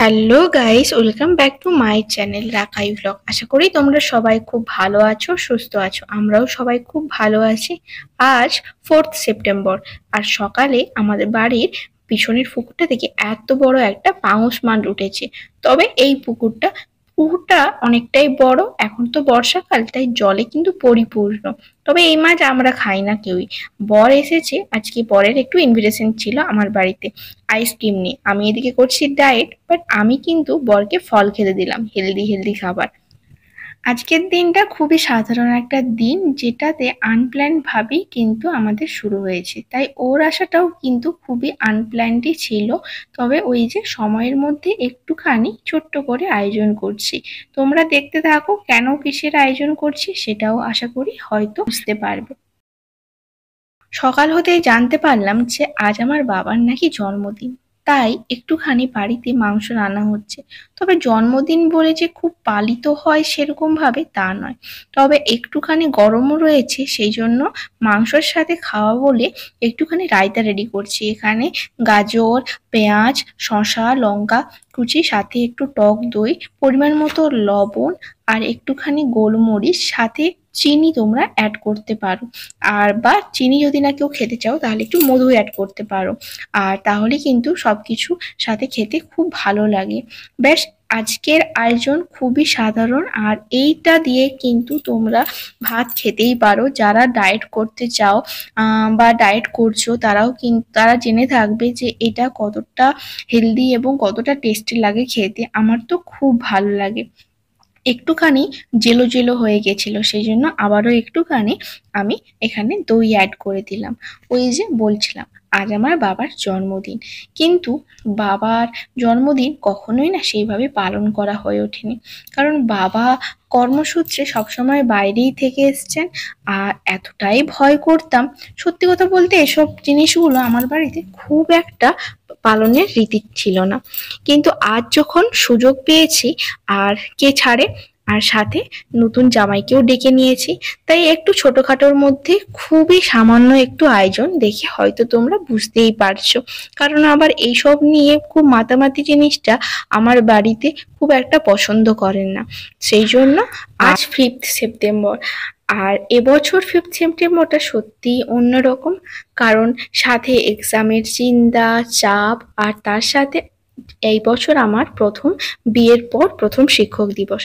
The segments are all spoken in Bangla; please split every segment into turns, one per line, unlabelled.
Hello guys, welcome back to my channel Rakai vlog. আশা করি তোমরা সবাই খুব ভালো আছো, সুস্থ আছো। আমরাও সবাই খুব ভালো আছি। আজ 4th সেপ্টেম্বর, আর সকালে আমাদের বাড়ির পিছনের পুকুরটা থেকে এত বড় একটা পাঙাশ মাছ উঠেছে। তবে এই পুকুরটা অনেকটাই বড়। এখন তো বর্ষাকাল, তাই জলে কিন্তু পরিপূর্ণ। তবে এই মাছ আমরা খাই না কেউই। বর এসেছে আজকে, বরের একটু ইনভিটেশন ছিল আমার বাড়িতে আইসক্রিম নিয়ে। আমি এদিকে করছি ডায়েট, বাট আমি কিন্তু বরকে ফল খেতে দিলাম, হেলদি হেলদি খাবার। আজকের দিনটা খুবই সাধারণ একটা দিন, যেটাতে আনপ্ল্যান্ড ভাবেই কিন্তু আমাদের শুরু হয়েছে। তাই ওর আসাটাও কিন্তু খুবই আনপ্ল্যান্ডই ছিল। তবে ওই যে সময়ের মধ্যে একটুখানি ছোট্ট করে আয়োজন করছি। তোমরা দেখতে থাকো কেন কিসের আয়োজন করছি, সেটাও আশা করি হয়তো বুঝতে পারবে। সকাল হতেই জানতে পারলাম যে আজ আমার বাবার নাকি জন্মদিন। তাই একটুখানি বাড়িতে মাংস রান্না হচ্ছে। তবে জন্মদিন বলে যে খুব পালিত হয় সেরকম ভাবে তা নয়। তবে একটুখানি গরমও রয়েছে, সেই জন্য মাংসর সাথে খাওয়া বলে একটুখানি রায়তা রেডি করছি। এখানে গাজর, পেঁয়াজ, শসা, লঙ্কা কুচি, সাথে একটু টক দই, পরিমাণ মতো লবণ, আর একটুখানি গোলমরিচ, সাথে চিনি তোমরা অ্যাড করতে পারো। আর বা চিনি যদি না কেউ খেতে চাও তাহলে একটু মধু অ্যাড করতে পারো। আর তাহলে কিন্তু সবকিছু সাথে খেতে খুব ভালো লাগে। ব্যাস, আজকের আয়োজন খুবই সাধারণ। আর এইটা দিয়ে কিন্তু তোমরা ভাত খেতেই পারো। যারা ডায়েট করতে চাও বা ডায়েট করছো, তারা জেনে থাকবে যে এটা কতটা হেলদি এবং কতটা টেস্টি লাগে খেতে। আমার তো খুব ভালো লাগে। একটুখানি জেলো জেলো হয়ে গেছিল, সেই জন্য আবারও একটুখানি আমি এখানে দই অ্যাড করে দিলাম। ওই যে বলছিলাম, আজ আমার বাবার জন্মদিন, কিন্তু বাবার জন্মদিন কখনোই না সেইভাবে পালন করা হয়ে ওঠেনি। কারণ বাবা কর্মসূত্রে সবসময় বাইরেই থেকে এসছেন। আর এতটাই ভয় করতাম, সত্যি কথা বলতে এসব জিনিসগুলো আমার বাড়িতে খুব একটা পালনের রীতি ছিল না। কিন্তু আজ যখন সুযোগ পেয়েছি, আর কে ছাড়ে, আর সাথে নতুন জামাইকেও ডেকে নিয়েছি, তাই একটু ছোটখাটোর মধ্যে খুবই সামান্য একটু আয়োজন দেখে হয়তো তোমরা বুঝতেই পারছো। কারণ আবার এইসব নিয়ে খুব মাতামাতি জিনিসটা আমার বাড়িতে খুব একটা পছন্দ করেন না। সেই জন্য আজ 5th সেপ্টেম্বর, আর এবছর 5th সেপ্টেম্বরটা সত্যিই অন্যরকম। কারণ সাথে এক্সামের চিন্তা, চাপ, আর তার সাথে এই বছর আমার বিয়ের পর প্রথম শিক্ষক দিবস।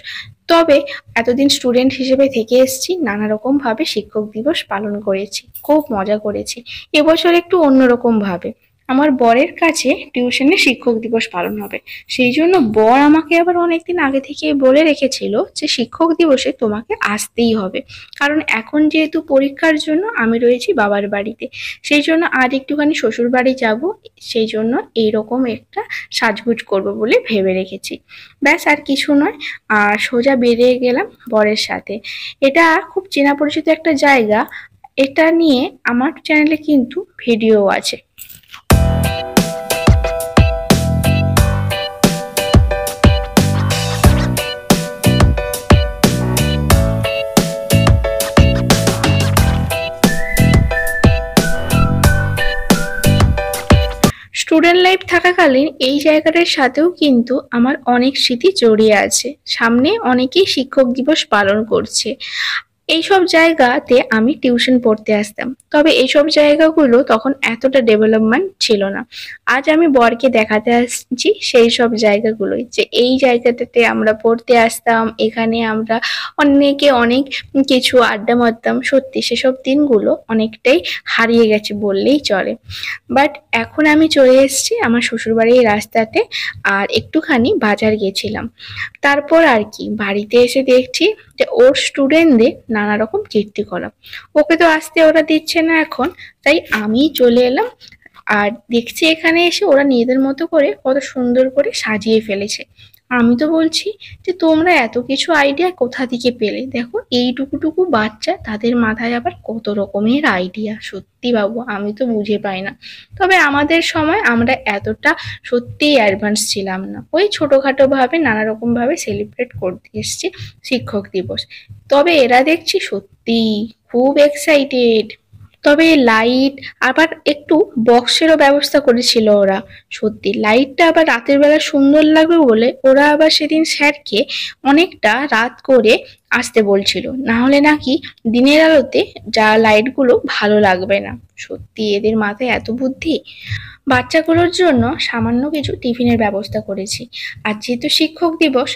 তবে এতদিন স্টুডেন্ট হিসেবে থেকে এসেছি, নানা রকম ভাবে শিক্ষক দিবস পালন করেছি, খুব মজা করেছি। এবছর একটু অন্যরকম ভাবে আমার বরের কাছে টিউশনে শিক্ষক দিবস পালন হবে। সেই জন্য বর আমাকে আবার অনেকদিন আগে থেকে বলে রেখেছিল যে শিক্ষক দিবসে তোমাকে আসতেই হবে। কারণ এখন যেহেতু পরীক্ষার জন্য আমি রয়েছি বাবার বাড়িতে, সেই জন্য আজ একটুখানি শ্বশুর বাড়ি যাব। সেই জন্য এইরকম একটা সাজগোজ করব বলে ভেবে রেখেছি। ব্যাস, আর কিছু নয়। আর সোজা বেরিয়ে গেলাম বরের সাথে। এটা খুব চেনা পরিচিত একটা জায়গা। এটা নিয়ে আমার চ্যানেলে কিন্তু ভিডিও আছে। স্টুডেন্ট লাইফ থাকাকালীন এই জায়গাটার সাথেও কিন্তু আমার অনেক স্মৃতি জড়িয়ে আছে। সামনে অনেকেই শিক্ষক দিবস পালন করছে। এইসব জায়গাতে আমি টিউশন পড়তে আসতাম। তবে এইসব জায়গাগুলো তখন এতটা ডেভেলপমেন্ট ছিল না। আজ আমি বরকে দেখাতে আসছি সেই সব জায়গাগুলোই, যে এই জায়গাটাতে আমরা পড়তে আসতাম, এখানে আমরা অনেকে অনেক কিছু আড্ডা মারতাম। সত্যি সেসব দিনগুলো অনেকটাই হারিয়ে গেছে বললেই চলে। বাট এখন আমি চলে এসেছি আমার শ্বশুরবাড়ির রাস্তাতে, আর একটুখানি বাজার গেছিলাম। তারপর আর কি, বাড়িতে এসে দেখছি যে ওর স্টুডেন্টদের নানা রকম কীর্তিকলাপ। ওকে তো আসতে ওরা দিচ্ছে না এখন, তাই আমি চলে এলাম। আর দেখছি এখানে এসে ওরা নিজেদের মতো করে কত সুন্দর করে সাজিয়ে ফেলেছে। আমি তো বলছি যে তোমরা এত কিছু আইডিয়া কোথা থেকে পেলে? দেখো এইটুকু বাচ্চা, তাদের মাথায় আবার কত রকমের আইডিয়া। সত্যি বাবু, আমি তো বুঝে পাই না। তবে আমাদের সময় আমরা এতটা সত্যিই অ্যাডভান্স ছিলাম না। ওই ছোটখাটো ভাবে নানা রকম ভাবে সেলিব্রেট করতে এসছি শিক্ষক দিবস। তবে এরা দেখছি সত্যি খুব এক্সাইটেড। তবে লাইট আবার একটু বক্সেরও ব্যবস্থা করেছিল ওরা। সত্যি লাইটটা আবার রাতের বেলা সুন্দর লাগবে বলে ওরা আবার সেদিন স্যারকে অনেকটা রাত করে আসতে বলছিল, না হলে নাকি দিনের আলোতে যা লাইটগুলো ভালো লাগবে না। সত্যি এদের মাথায় এত বুদ্ধি। বাচ্চাগুলোর জন্য সামান্য কিছু টিফিনের ব্যবস্থা করেছি। আজ যেহেতু শিক্ষক দিবস,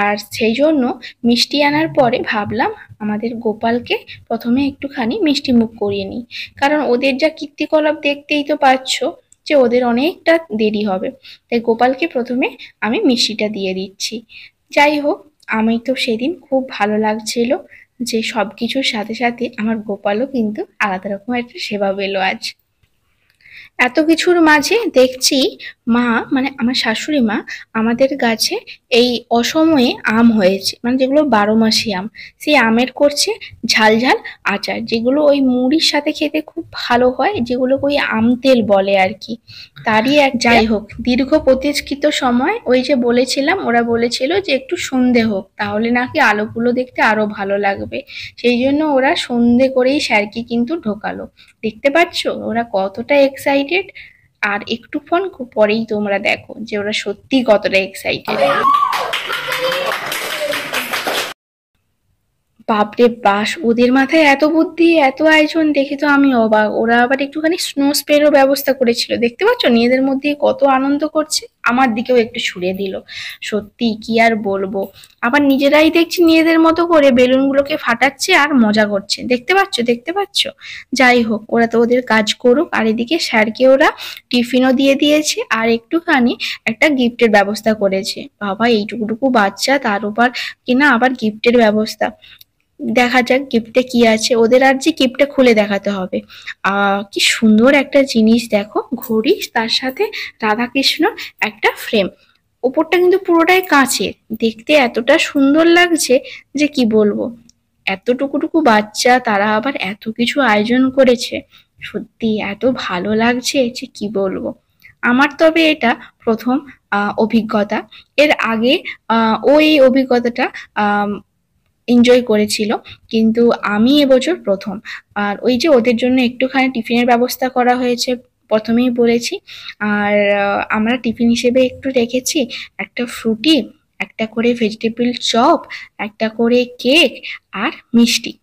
আর সেই জন্য মিষ্টি আনার পরে ভাবলাম আমাদের গোপালকে প্রথমে একটুখানি মিষ্টি মুখ করিয়ে নিই, কারণ ওদের যা কীর্তিকলাপ দেখতেই তো পাচ্ছ যে ওদের অনেকটা দেরি হবে। তাই গোপালকে প্রথমে আমি মিষ্টিটা দিয়ে দিচ্ছি। যাই হোক, আমি তো সেদিন খুব ভালো লাগছিল যে সবকিছুর সাথে সাথে আমার গোপালও কিন্তু আলাদা রকম একটা সেবা পেলো আজ। এত কিছুর মাঝে দেখছি মা, মানে আমার শাশুড়ি মা, আমাদের গাছে এই অসময়ে আম হয়েছে, মানে যেগুলো 12 মাসি আম, সেই আমের করছে ঝাল ঝাল আচার, যেগুলো ওই মুড়ির সাথে খেতে খুব ভালো হয়, যেগুলোকে ওই আম তেল বলে আর কি। তারই এক, যাই হোক, দীর্ঘ প্রতীক্ষিত সময়, ওই যে বলেছিলাম, ওরা বলেছিল যে একটু সন্ধে হোক, তাহলে নাকি আলোগুলো দেখতে আরো ভালো লাগবে। সেই জন্য ওরা সন্ধে করেই স্যারকে কিন্তু ঢোকালো। দেখতে পাচ্ছ ওরা কতটা এক্সাইটেড। আর একটুক্ষণ পরেই তোমরা দেখো যে ওরা সত্যি কতটা এক্সাইটেড। বাপরে বাস, ওদের মাথায় এত বুদ্ধি, এত আয়োজন দেখে তো আমি অবাক। ওরা আবার একটুখানি স্নো স্প্রেরও ব্যবস্থা করেছিল, দেখতে পাচ্ছ নিজেদের মধ্যে কত আনন্দ করছে। আমার দিকেও একটু ছুড়ে দিল। সত্যি কি আর বলবো, আবার নিজেরাই দেখছি নিজেদের মতো করে বেলুনগুলোকে ফাটাচ্ছে আর মজা করছে, দেখতে পাচ্ছ দেখতে পাচ্ছ। যাই হোক, ওরা তো ওদের কাজ করুক, আর এদিকে স্যারকে ওরা টিফিনও দিয়ে দিয়েছে আর একটুখানি একটা গিফটের ব্যবস্থা করেছে। বাবা, এইটুকুটুকু বাচ্চা, তার উপর কিনা আবার গিফটের ব্যবস্থা। দেখা যাক গিফটে কি আছে। ওদের আর যে গিফটটা খুলে দেখাতে হবে। কি সুন্দর একটা জিনিস দেখো, ঘড়ি, তার সাথে রাধাকৃষ্ণ একটা ফ্রেম। ওপরটা কিন্তু পুরোটাই কাঁচের, দেখতে এতটা সুন্দর লাগছে যে কি বলবো। এতটুকুটুকু বাচ্চা, তারা আবার এত কিছু আয়োজন করেছে, সত্যি এত ভালো লাগছে যে কি বলবো। আমার তবে এটা প্রথম অভিজ্ঞতা। এর আগে ওই অভিজ্ঞতাটা এনজয় করেছিল, কিন্তু আমি এবছর প্রথম। আর ওই যে ওদের জন্য একটুখানি টিফিনের ব্যবস্থা করা হয়েছে, প্রথমেই বলেছি। আর আমরা টিফিন হিসেবে একটু রেখেছি একটা ফ্রুটি, একটা করে ভেজিটেবল চপ, একটা করে কেক আর মিষ্টি।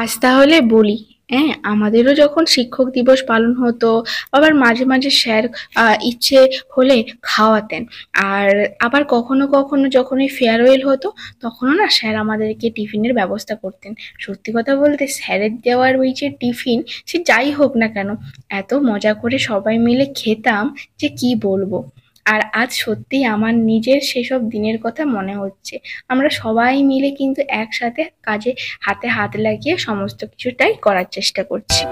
আজ তাহলে বলি, হ্যাঁ, আমাদেরও যখন শিক্ষক দিবস পালন হতো, আবার মাঝে মাঝে স্যার ইচ্ছে হলে খাওয়াতেন। আর আবার কখনো কখনো যখন ওই ফেয়ারওয়েল হতো, তখনও না স্যার আমাদেরকে টিফিনের ব্যবস্থা করতেন। সত্যি কথা বলতে স্যারের দেওয়ার ওই যে টিফিন, সে যাই হোক না কেন, এত মজা করে সবাই মিলে খেতাম যে কি বলবো। আর আজ সত্যি আমার নিজের সেসব দিনের কথা মনে হচ্ছে। আমরা সবাই মিলে কিন্তু একসাথে কাজে হাতে হাত লাগিয়ে সমস্ত কিছুটাই করার চেষ্টা করছি।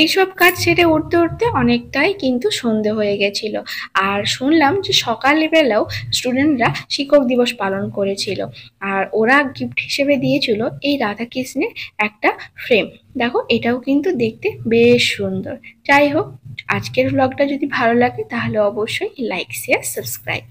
এইসব কাজ সেরে উঠতে উঠতে অনেকটাই কিন্তু সন্ধে হয়ে গেছিল। আর শুনলাম যে সকালবেলাও স্টুডেন্টরা শিক্ষক দিবস পালন করেছিল, আর ওরা গিফট হিসেবে দিয়েছিল এই রাধাকৃষ্ণের একটা ফ্রেম। দেখো, এটাও কিন্তু দেখতে বেশ সুন্দর। যাই হোক, আজকের ব্লগটা যদি ভালো লাগে তাহলে অবশ্যই লাইক, শেয়ার, সাবস্ক্রাইব।